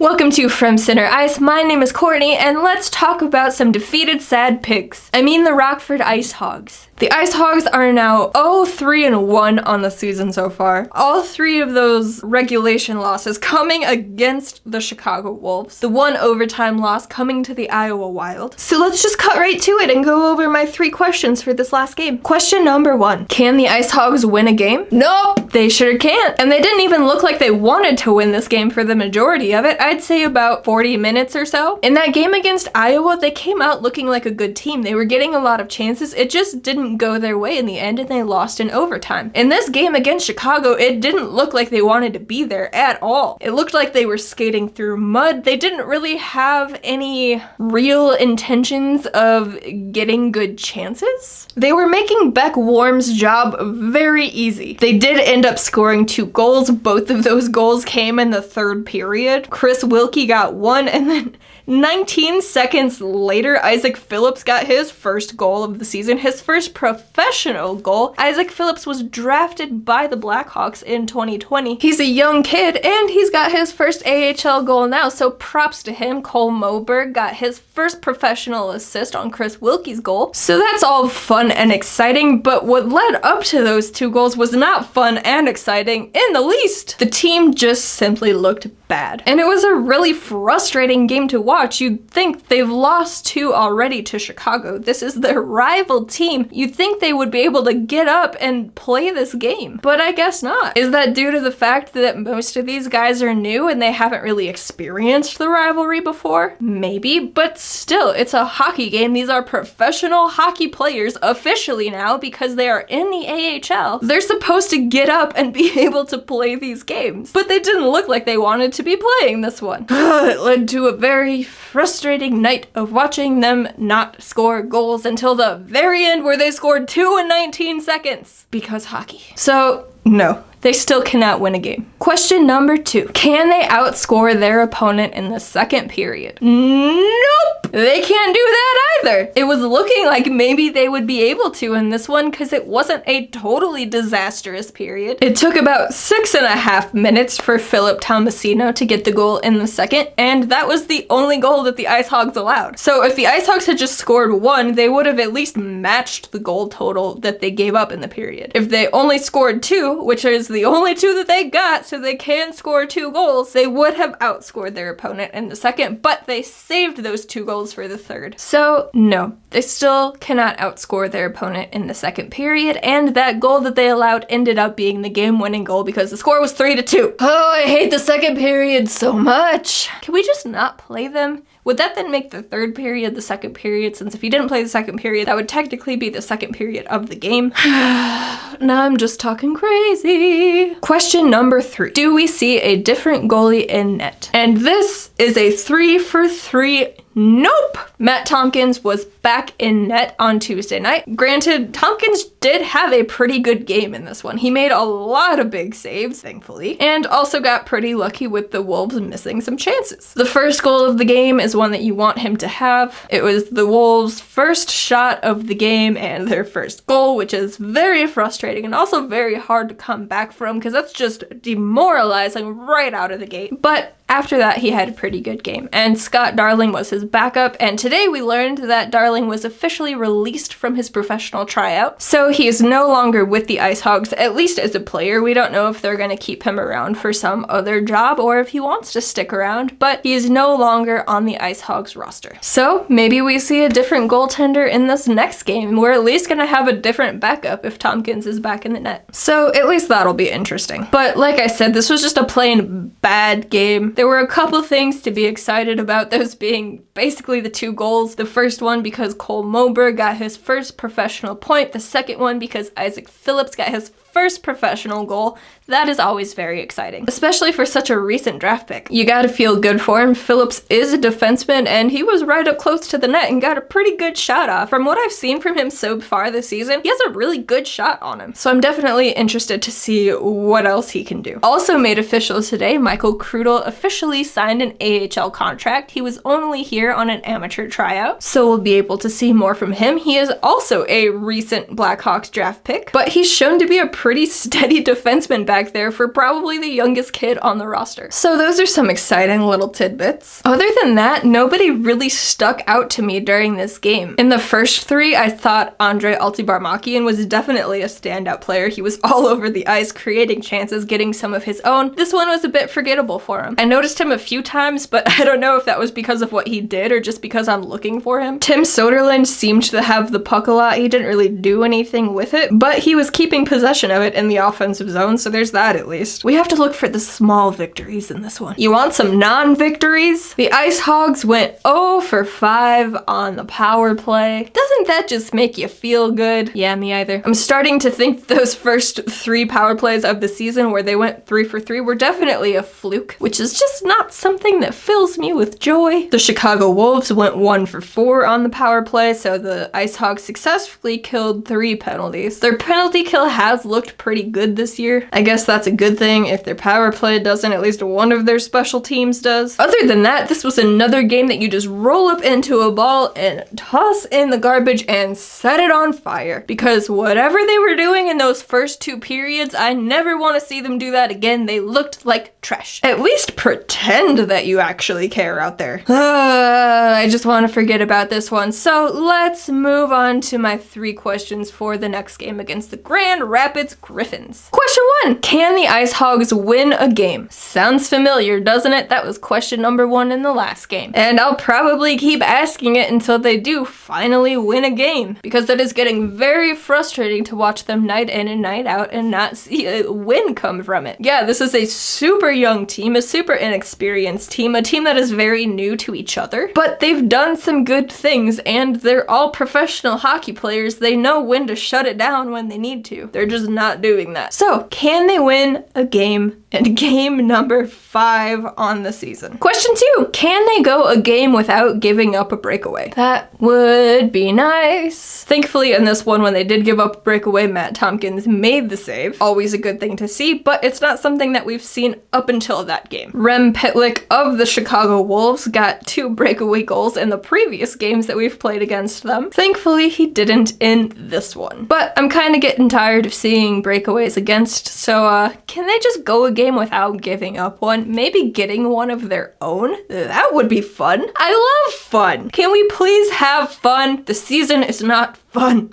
Welcome to From Center Ice. My name is Courtney, and let's talk about some defeated sad pigs. I mean the Rockford IceHogs. The IceHogs are now 0-3-1 on the season so far. All three of those regulation losses coming against the Chicago Wolves. The one overtime loss coming to the Iowa Wild. So let's just cut right to it and go over my 3 questions for this last game. Question number 1. Can the IceHogs win a game? Nope, they sure can't. And they didn't even look like they wanted to win this game for the majority of it. I'd say about 40 minutes or so. In that game against Iowa, they came out looking like a good team. They were getting a lot of chances. It just didn't go their way in the end, and they lost in overtime. In this game against Chicago, it didn't look like they wanted to be there at all. It looked like they were skating through mud. They didn't really have any real intentions of getting good chances. They were making Beck Warm's job very easy. They did end up scoring 2 goals. Both of those goals came in the 3rd period. Chris Wilkie got 1, and then 19 seconds later, Isaac Phillips got his first goal of the season, his first professional goal. Isaac Phillips was drafted by the Blackhawks in 2020. He's a young kid, and he's got his first AHL goal now, so props to him. Cole Moberg got his first professional assist on Chris Wilkie's goal. So that's all fun and exciting, but what led up to those 2 goals was not fun and exciting in the least. The team just simply looked bad. And it was a really frustrating game to watch. You'd think they've lost 2 already to Chicago. This is their rival team. You'd think they would be able to get up and play this game, but I guess not. Is that due to the fact that most of these guys are new and they haven't really experienced the rivalry before? Maybe, but still, it's a hockey game. These are professional hockey players officially now because they are in the AHL. They're supposed to get up and be able to play these games, but they didn't look like they wanted to be playing this one. It led to a very frustrating night of watching them not score goals until the very end where they scored 2 in 19 seconds because hockey. So no, they still cannot win a game. Question number 2. Can they outscore their opponent in the 2nd period? Nope! They can't do that either. It was looking like maybe they would be able to in this one because it wasn't a totally disastrous period. It took about 6.5 minutes for Philip Tomasino to get the goal in the 2nd, and that was the only goal that the IceHogs allowed. So if the IceHogs had just scored 1, they would have at least matched the goal total that they gave up in the period. If they only scored 2, which is the only 2 that they got, so they can score 2 goals, they would have outscored their opponent in the 2nd, but they saved those 2 goals for the 3rd. So no, they still cannot outscore their opponent in the 2nd period, and that goal that they allowed ended up being the game-winning goal because the score was 3-2. Oh, I hate the 2nd period so much. Can we just not play them? Would that then make the 3rd period the 2nd period? Since if you didn't play the 2nd period, that would technically be the 2nd period of the game. Now I'm just talking crazy. Question number 3. Do we see a different goalie in net? And this is a 3 for 3. Nope! Matt Tompkins was back in net on Tuesday night. Granted, Tompkins did have a pretty good game in this one. He made a lot of big saves, thankfully, and also got pretty lucky with the Wolves missing some chances. The first goal of the game is one that you want him to have. It was the Wolves' first shot of the game and their first goal, which is very frustrating and also very hard to come back from because that's just demoralizing right out of the gate. But after that, he had a pretty good game, and Scott Darling was his backup, and today we learned that Darling was officially released from his professional tryout, so he is no longer with the IceHogs, at least as a player. We don't know if they're going to keep him around for some other job or if he wants to stick around, but he is no longer on the IceHogs roster. So maybe we see a different goaltender in this next game. We're at least going to have a different backup if Tompkins is back in the net. So at least that'll be interesting. But like I said, this was just a plain bad game. There were a couple things to be excited about, those being basically the 2 goals. The first one because Cole Moberg got his first professional point. The second one because Isaac Phillips got his first professional goal. That is always very exciting, especially for such a recent draft pick. You gotta feel good for him. Phillips is a defenseman, and he was right up close to the net and got a pretty good shot off. From what I've seen from him so far this season, he has a really good shot on him. So I'm definitely interested to see what else he can do. Also made official today, Michael Krudel officially signed an AHL contract. He was only here on an amateur tryout, so we'll be able to see more from him. He is also a recent Blackhawks draft pick, but he's shown to be a pretty steady defenseman back back there for probably the youngest kid on the roster. So those are some exciting little tidbits. Other than that, nobody really stuck out to me during this game. In the first 3, I thought Andre Altibarmakian was definitely a standout player. He was all over the ice, creating chances, getting some of his own. This one was a bit forgettable for him. I noticed him a few times, but I don't know if that was because of what he did or just because I'm looking for him. Tim Soderlund seemed to have the puck a lot. He didn't really do anything with it, but he was keeping possession of it in the offensive zone, so there's that at least. We have to look for the small victories in this one. You want some non-victories? The IceHogs went 0 for 5 on the power play. Doesn't that just make you feel good? Yeah, me either. I'm starting to think those first 3 power plays of the season where they went 3 for 3 were definitely a fluke, which is just not something that fills me with joy. The Chicago Wolves went 1 for 4 on the power play, so the IceHogs successfully killed 3 penalties. Their penalty kill has looked pretty good this year. I guess that's a good thing. If their power play doesn't, at least one of their special teams does. Other than that, this was another game that you just roll up into a ball and toss in the garbage and set it on fire. Because whatever they were doing in those first 2 periods, I never want to see them do that again. They looked like trash. At least pretend that you actually care out there. I just want to forget about this one. So let's move on to my 3 questions for the next game against the Gran Rapids Griffins. Question 1. Can the IceHogs win a game? Sounds familiar, doesn't it? That was question number 1 in the last game. And I'll probably keep asking it until they do finally win a game, because it is getting very frustrating to watch them night in and night out and not see a win come from it. Yeah, this is a super young team, a super inexperienced team, a team that is very new to each other, but they've done some good things and they're all professional hockey players. They know when to shut it down when they need to. They're just not doing that. So, can they win a game? And game number 5 on the season. Question 2. Can they go a game without giving up a breakaway? That would be nice. Thankfully, in this one, when they did give up a breakaway, Matt Tompkins made the save. Always a good thing to see, but it's not something that we've seen up until that game. Rem Pitlick of the Chicago Wolves got 2 breakaway goals in the previous games that we've played against them. Thankfully, he didn't in this one. But I'm kind of getting tired of seeing breakaways against, so can they just go a game without giving up one? Maybe getting one of their own? That would be fun. I love fun. Can we please have fun? The season is not fun.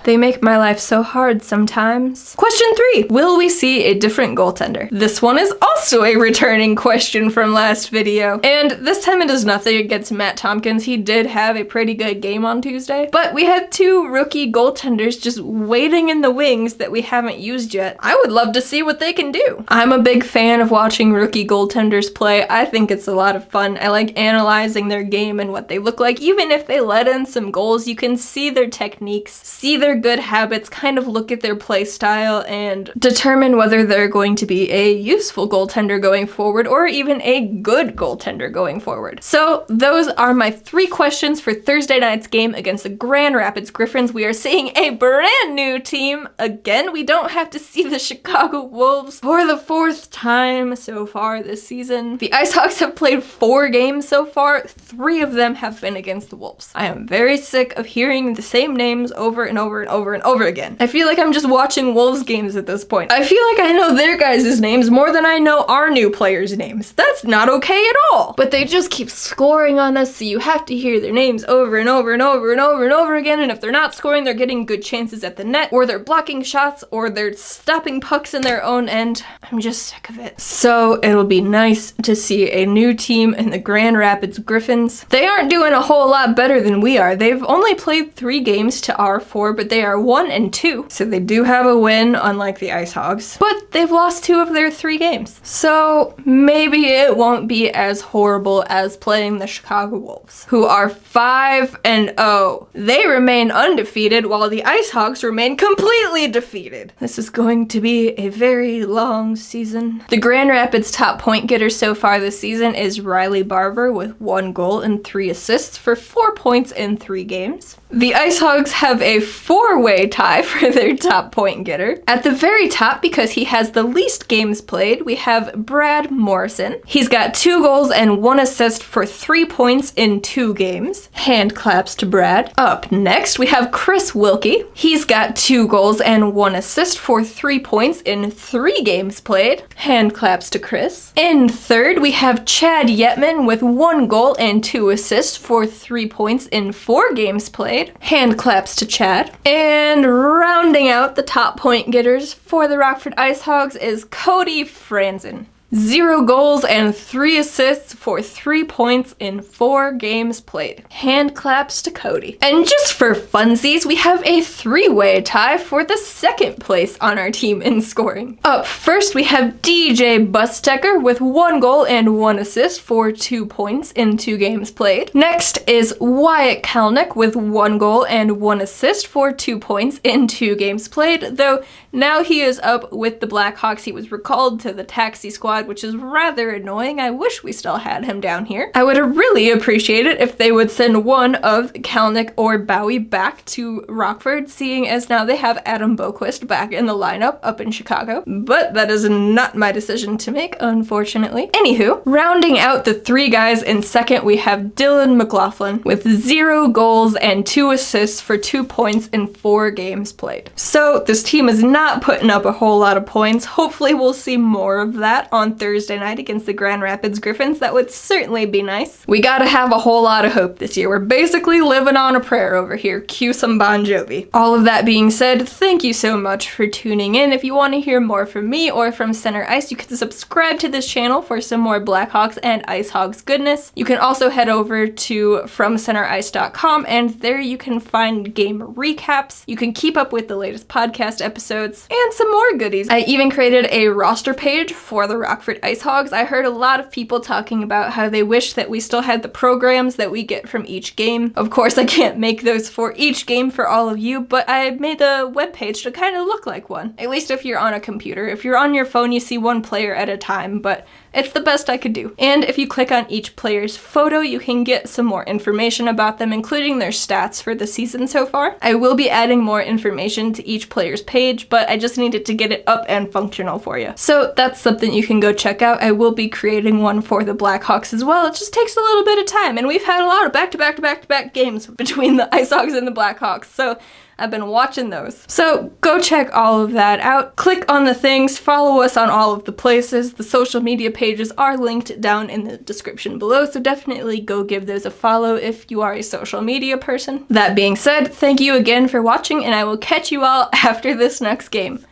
They make my life so hard sometimes. Question 3. Will we see a different goaltender? This one is also a returning question from last video. And this time it is nothing against Matt Tompkins. He did have a pretty good game on Tuesday. But we had 2 rookie goaltenders just waiting in the wings that we haven't used yet. I would love to see what they can do. I'm a big fan of watching rookie goaltenders play. I think it's a lot of fun. I like analyzing their game and what they look like. Even if they let in some goals, you can see their techniques, see their good habits, kind of look at their play style and determine whether they're going to be a useful goaltender going forward or even a good goaltender going forward. So those are my 3 questions for Thursday night's game against the Gran Rapids Griffins. We are seeing a brand new team again. We don't have to see the Chicago Wolves for the 4th time so far this season. The IceHogs have played 4 games so far. 3 of them have been against the Wolves. I am very sick of hearing the same names over and over and over and over again. I feel like I'm just watching Wolves games at this point. I feel like I know their guys' names more than I know our new players' names. That's not okay at all. But they just keep scoring on us, so you have to hear their names over and over and over and over and over again, and if they're not scoring, they're getting good chances at the net, or they're blocking shots, or they're stopping pucks in their own end. I'm just sick of it. So it'll be nice to see a new team in the Gran Rapids Griffins. They aren't doing a whole lot better than we are. They've only played 3 games to our 4, but they are 1-2. So they do have a win, unlike the IceHogs, but they've lost 2 of their 3 games. So maybe it won't be as horrible as playing the Chicago Wolves, who are 5-0. They remain undefeated while the IceHogs remain completely defeated. This is going to be a very long season. The Grand Rapids top point getter so far this season is Riley Barber with 1 goal and 3 assists for 4 points in 3 games. The IceHogs have a 4 4-way tie for their top point getter. At the very top, because he has the least games played, we have Brad Morrison. He's got 2 goals and 1 assist for 3 points in 2 games. Hand claps to Brad. Up next, we have Chris Wilkie. He's got 2 goals and 1 assist for 3 points in 3 games played. Hand claps to Chris. In third, we have Chad Yetman with 1 goal and 2 assists for 3 points in 4 games played. Hand claps to Chad. And rounding out the top point getters for the Rockford IceHogs is Cody Franzen. 0 goals and 3 assists for 3 points in 4 games played. Hand claps to Cody. And just for funsies, we have a 3-way tie for the 2nd place on our team in scoring. Up first, we have DJ Bustecker with 1 goal and 1 assist for 2 points in 2 games played. Next is Wyatt Kalnick with 1 goal and 1 assist for 2 points in 2 games played, though now he is up with the Blackhawks. He was recalled to the taxi squad, which is rather annoying. I wish we still had him down here. I would really appreciate it if they would send one of Kalnick or Bowie back to Rockford, seeing as now they have Adam Boquist back in the lineup up in Chicago. But that is not my decision to make, unfortunately. Anywho, rounding out the 3 guys in second, we have Dylan McLaughlin with 0 goals and 2 assists for 2 points in 4 games played. So this team is not putting up a whole lot of points. Hopefully we'll see more of that on Thursday night against the Gran Rapids Griffins. That would certainly be nice. We gotta have a whole lot of hope this year. We're basically living on a prayer over here. Cue some Bon Jovi. All of that being said, thank you so much for tuning in. If you want to hear more from me or from Center Ice, you can subscribe to this channel for some more Blackhawks and IceHogs goodness. You can also head over to FromCenterIce.com, and there you can find game recaps. You can keep up with the latest podcast episodes and some more goodies. I even created a roster page for the Rockford IceHogs. I heard a lot of people talking about how they wish that we still had the programs that we get from each game. Of course, I can't make those for each game for all of you, but I made the webpage to kind of look like one. At least if you're on a computer. If you're on your phone, you see one player at a time, but it's the best I could do. And if you click on each player's photo, you can get some more information about them, including their stats for the season so far. I will be adding more information to each player's page, but I just needed to get it up and functional for you. So that's something you can go check out. I will be creating one for the Blackhawks as well. It just takes a little bit of time, and we've had a lot of back-to-back games between the IceHogs and the Blackhawks, so I've been watching those. So go check all of that out. Click on the things, follow us on all of the places. The social media pages are linked down in the description below, so definitely go give those a follow if you are a social media person. That being said, thank you again for watching, and I will catch you all after this next game.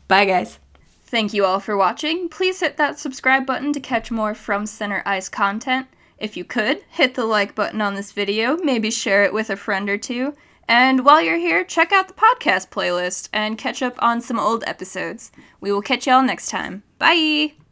Bye, guys. Thank you all for watching. Please hit that subscribe button to catch more From Center Ice content. If you could, hit the like button on this video, maybe share it with a friend or two. And while you're here, check out the podcast playlist and catch up on some old episodes. We will catch y'all next time. Bye!